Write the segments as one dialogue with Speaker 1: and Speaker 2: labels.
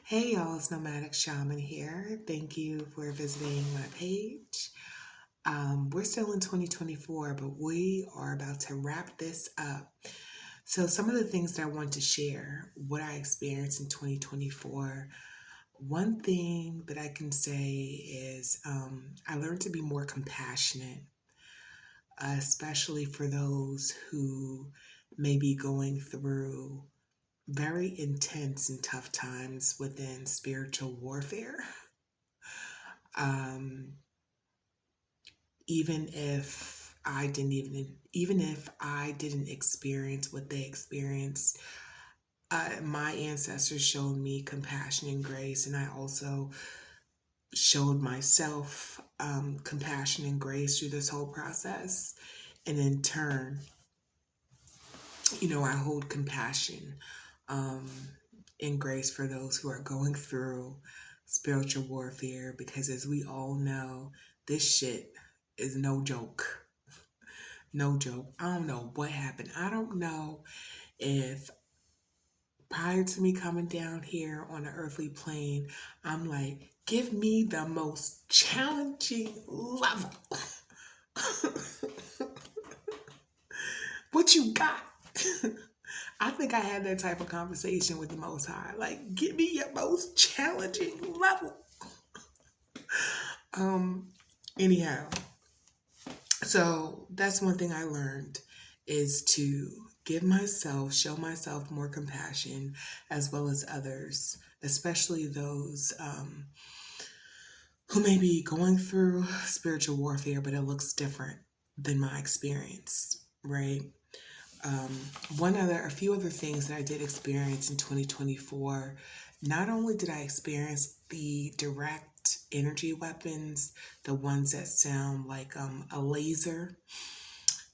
Speaker 1: Hey y'all, it's Nomadic Shaman here. Thank you for visiting my page. We're still in 2024, but we are about to wrap this up. So, some of the things that I want to share, what I experienced in 2024. One thing that I can say is I learned to be more compassionate, especially for those who may be going through very intense and tough times within spiritual warfare. Um, even if I didn't experience what they experienced, my ancestors showed me compassion and grace, and I also showed myself compassion and grace through this whole process. And in turn, I hold compassion um, and grace for those who are going through spiritual warfare because, as we all know, this shit is no joke. No joke. I don't know what happened. I don't know if prior to me coming down here on the earthly plane, I'm like, give me the most challenging level. What you got? I think I had that type of conversation with the Most High. Like, give me your most challenging level. Um, anyhow, so that's one thing I learned is to show myself more compassion as well as others, especially those who may be going through spiritual warfare, but it looks different than my experience, right? Um, a few other things that I did experience in 2024. Not only did I experience the direct energy weapons, the ones that sound like a laser,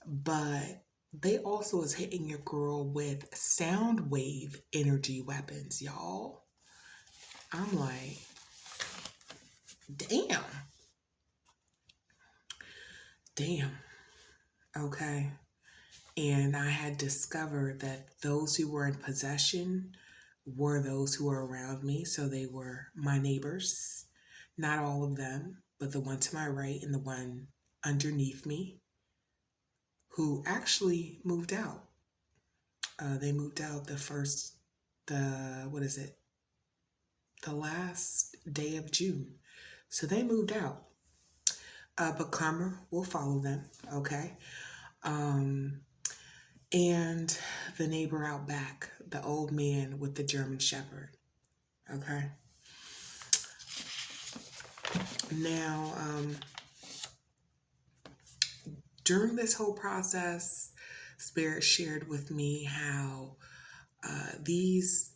Speaker 1: but they also was hitting your girl with sound wave energy weapons, y'all. I'm like, damn, damn, okay. And I had discovered that those who were in possession were those who were around me. So they were my neighbors, not all of them, but the one to my right and the one underneath me who actually moved out. They moved out what is it? The last day of June. So they moved out. But karma will follow them, okay? Um, and the neighbor out back, the old man with the German Shepherd. Okay. Now, during this whole process, Spirit shared with me how these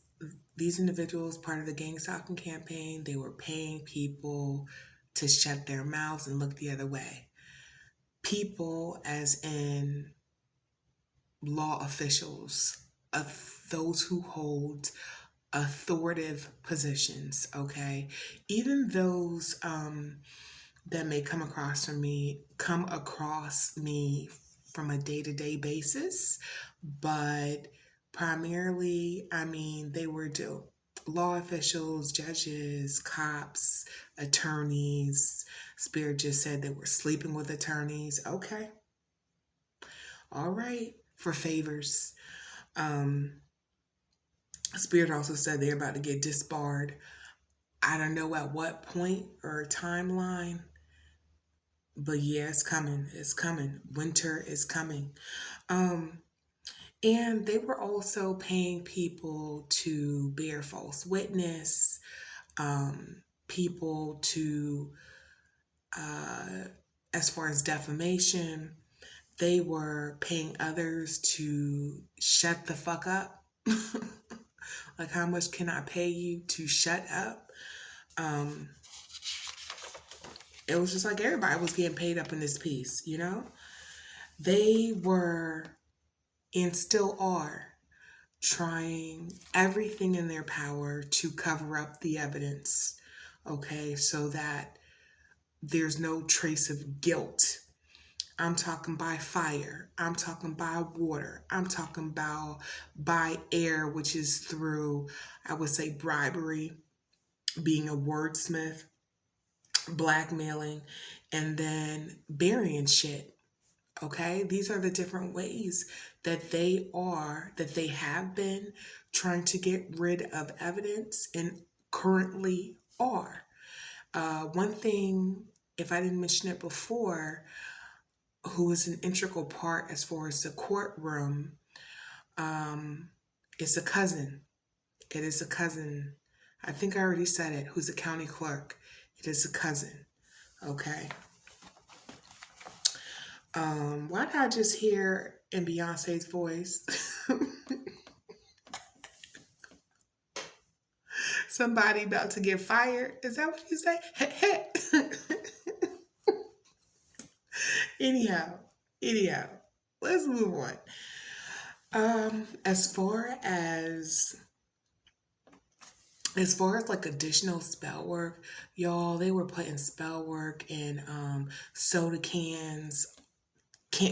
Speaker 1: individuals, part of the Gangstalking campaign, they were paying people to shut their mouths and look the other way. People, as in law officials, of those who hold authoritative positions, okay? Even those that may come across me from a day-to-day basis, but primarily, I mean, they were law officials, judges, cops, attorneys. Spirit just said they were sleeping with attorneys. Okay. All right. For favors. Spirit also said they're about to get disbarred. I don't know at what point or timeline, but yeah, it's coming. It's coming. Winter is coming. Um, and they were also paying people to bear false witness, people to, uh, as far as defamation, they were paying others to shut the fuck up. Like, how much can I pay you to shut up? Um, it was just like everybody was getting paid up in this piece, you know? They were and still are trying everything in their power to cover up the evidence, okay, so that there's no trace of guilt. I'm talking by fire. I'm talking by water. I'm talking about by air, which is through, I would say, bribery, being a wordsmith, blackmailing, and then burying shit. Okay, these are the different ways that they have been trying to get rid of evidence and currently are. One thing, if I didn't mention it before, who is an integral part as far as the courtroom, um, is a cousin. It is a cousin. I think I already said it, who's a county clerk. It is a cousin. Okay. Why did I just hear in Beyonce's voice somebody about to get fired? Is that what you say? anyhow, anyhow, let's move on. As far as like additional spell work, y'all, they were putting spell work in soda cans,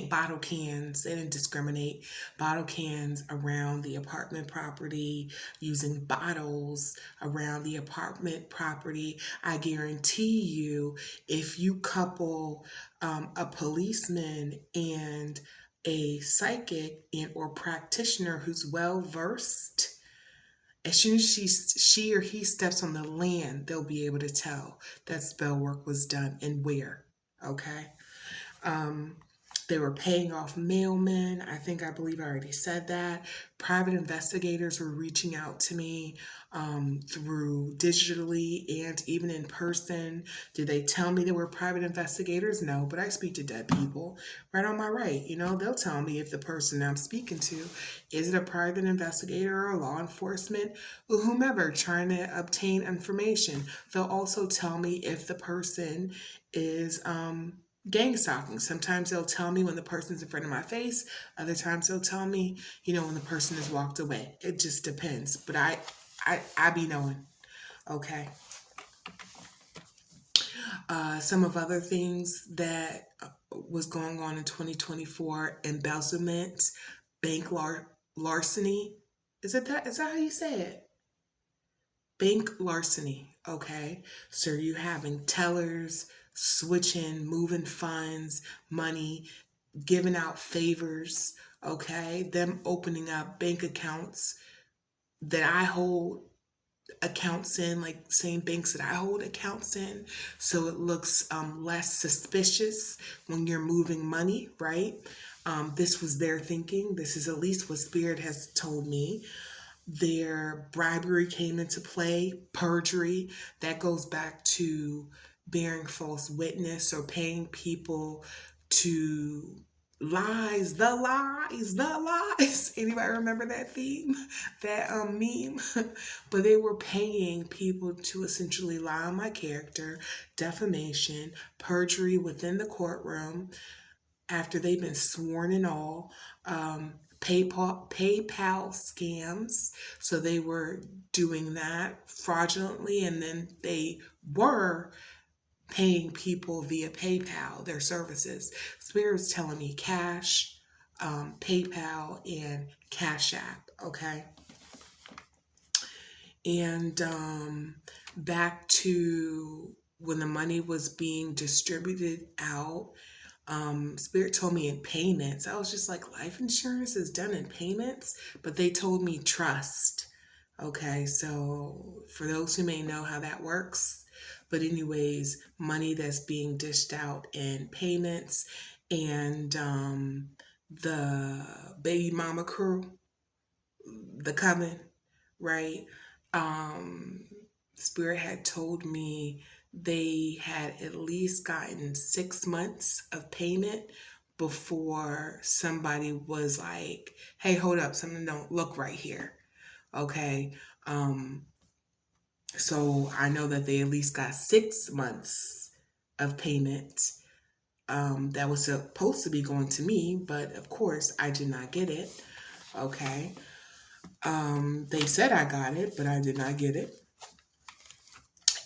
Speaker 1: bottle cans. They didn't discriminate. Bottle cans around the apartment property, using bottles around the apartment property. I guarantee you, if you couple a policeman and a psychic and or practitioner who's well versed, as soon as she or he steps on the land, they'll be able to tell that spell work was done and where. Okay. Um, they were paying off mailmen. I believe I already said that. Private investigators were reaching out to me through digitally and even in person. Did they tell me they were private investigators? No, but I speak to dead people right on my right. You know, they'll tell me if the person I'm speaking to is it a private investigator or law enforcement or whomever trying to obtain information. They'll also tell me if the person is Gangstalking. Sometimes they'll tell me when the person's in front of my face. Other times they'll tell me, when the person has walked away. It just depends. But I be knowing. Okay. Some of other things that was going on in 2024: embezzlement, bank larceny. Is that how you say it? Bank larceny. Okay. So you having tellers switching, moving funds, money, giving out favors, okay? Them opening up bank accounts that I hold accounts in, like same banks that I hold accounts in, so it looks less suspicious when you're moving money, right? This was their thinking. This is at least what Spirit has told me. Their bribery came into play, perjury, that goes back to bearing false witness or paying people to the lies. Anybody remember that theme, that meme? But they were paying people to essentially lie on my character, defamation, perjury within the courtroom after they've been sworn and all. PayPal scams. So they were doing that fraudulently, and then they were paying people via PayPal their services. Spirit was telling me cash, PayPal, and Cash App. Okay. And back to when the money was being distributed out, Spirit told me in payments. I was just like, life insurance is done in payments, but they told me trust. Okay, so for those who may know how that works, but anyways, money that's being dished out in payments, and the baby mama crew, the coven, right? Um, Spirit had told me they had at least gotten 6 months of payment before somebody was like, hey, hold up, something don't look right here. Okay. So I know that they at least got 6 months of payment that was supposed to be going to me, but of course I did not get it. Okay. They said I got it, but I did not get it.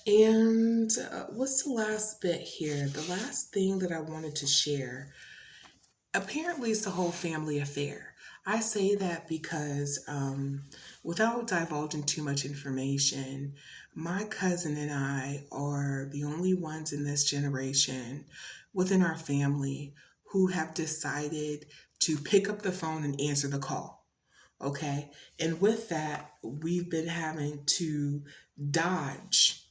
Speaker 1: And what's the last bit here? The last thing that I wanted to share. Apparently, it's a whole family affair. I say that because Without divulging too much information, my cousin and I are the only ones in this generation within our family who have decided to pick up the phone and answer the call. Okay. And with that, we've been having to dodge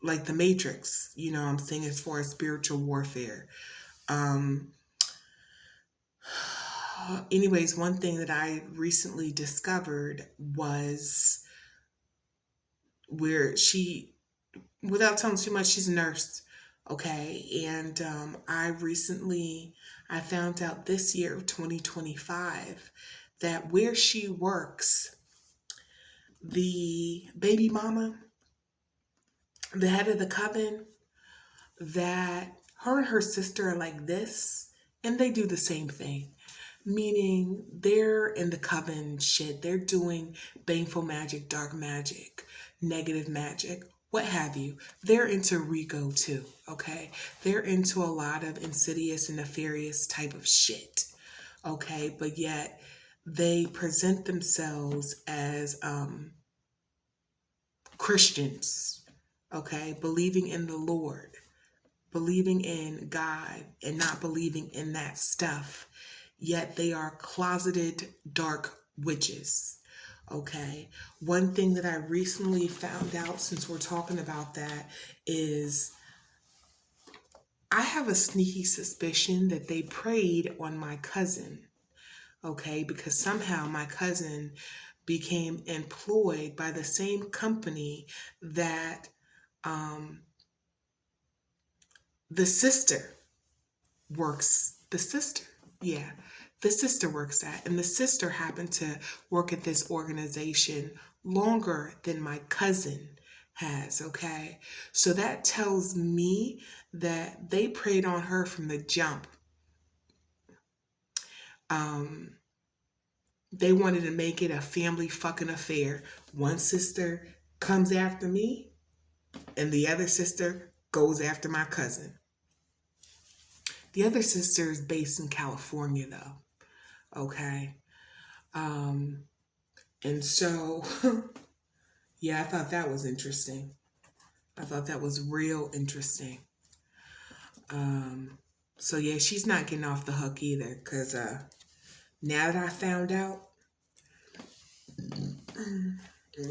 Speaker 1: like the Matrix, I'm saying, as far as spiritual warfare. Um, Anyways, one thing that I recently discovered was where without telling too much, she's a nurse. Okay. And I found out this year of 2025 that where she works, the baby mama, the head of the coven, that her and her sister are like this, and they do the same thing. Meaning they're in the coven shit. They're doing baneful magic, dark magic, negative magic, what have you. They're into Rico too, okay? They're into a lot of insidious and nefarious type of shit, okay? But yet they present themselves as Christians, okay? Believing in the Lord, believing in God, and not believing in that stuff. Yet they are closeted dark witches. Okay. One thing that I recently found out, since we're talking about that, is I have a sneaky suspicion that they preyed on my cousin. Okay. Because somehow my cousin became employed by the same company that the sister works. The sister. Yeah. The sister works at, and the sister happened to work at this organization longer than my cousin has, okay? So that tells me that they preyed on her from the jump. They wanted to make it a family fucking affair. One sister comes after me, and the other sister goes after my cousin. The other sister is based in California, though. Okay. And so, yeah, I thought that was interesting. I thought that was real interesting. So yeah, she's not getting off the hook either, because now that I found out,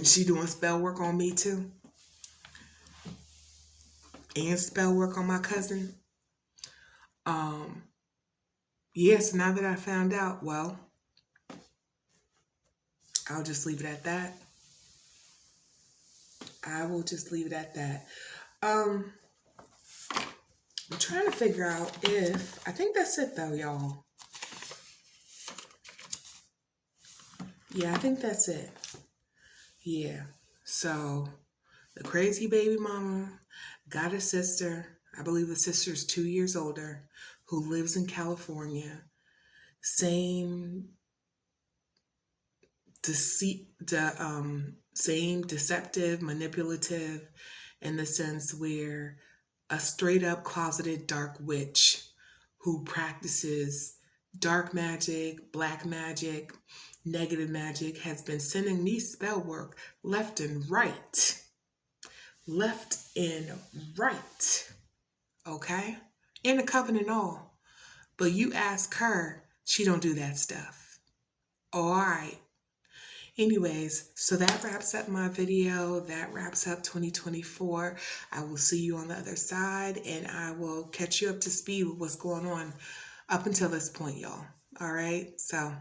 Speaker 1: she doing spell work on me too, and spell work on my cousin. Yes, now that I found out, well, I'll just leave it at that. I will just leave it at that. I'm trying to figure out if, I think that's it though, y'all. Yeah, I think that's it. Yeah. So the crazy baby mama got a sister. I believe the sister's 2 years older, who lives in California. Same same deceptive, manipulative, in the sense where a straight up closeted dark witch who practices dark magic, black magic, negative magic, has been sending me spell work left and right. Left and right. Okay? In a coven and all. But you ask her, she don't do that stuff. All right. Anyways, so that wraps up my video. That wraps up 2024. I will see you on the other side, and I will catch you up to speed with what's going on up until this point, y'all. All right? So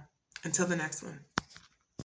Speaker 1: until the next one.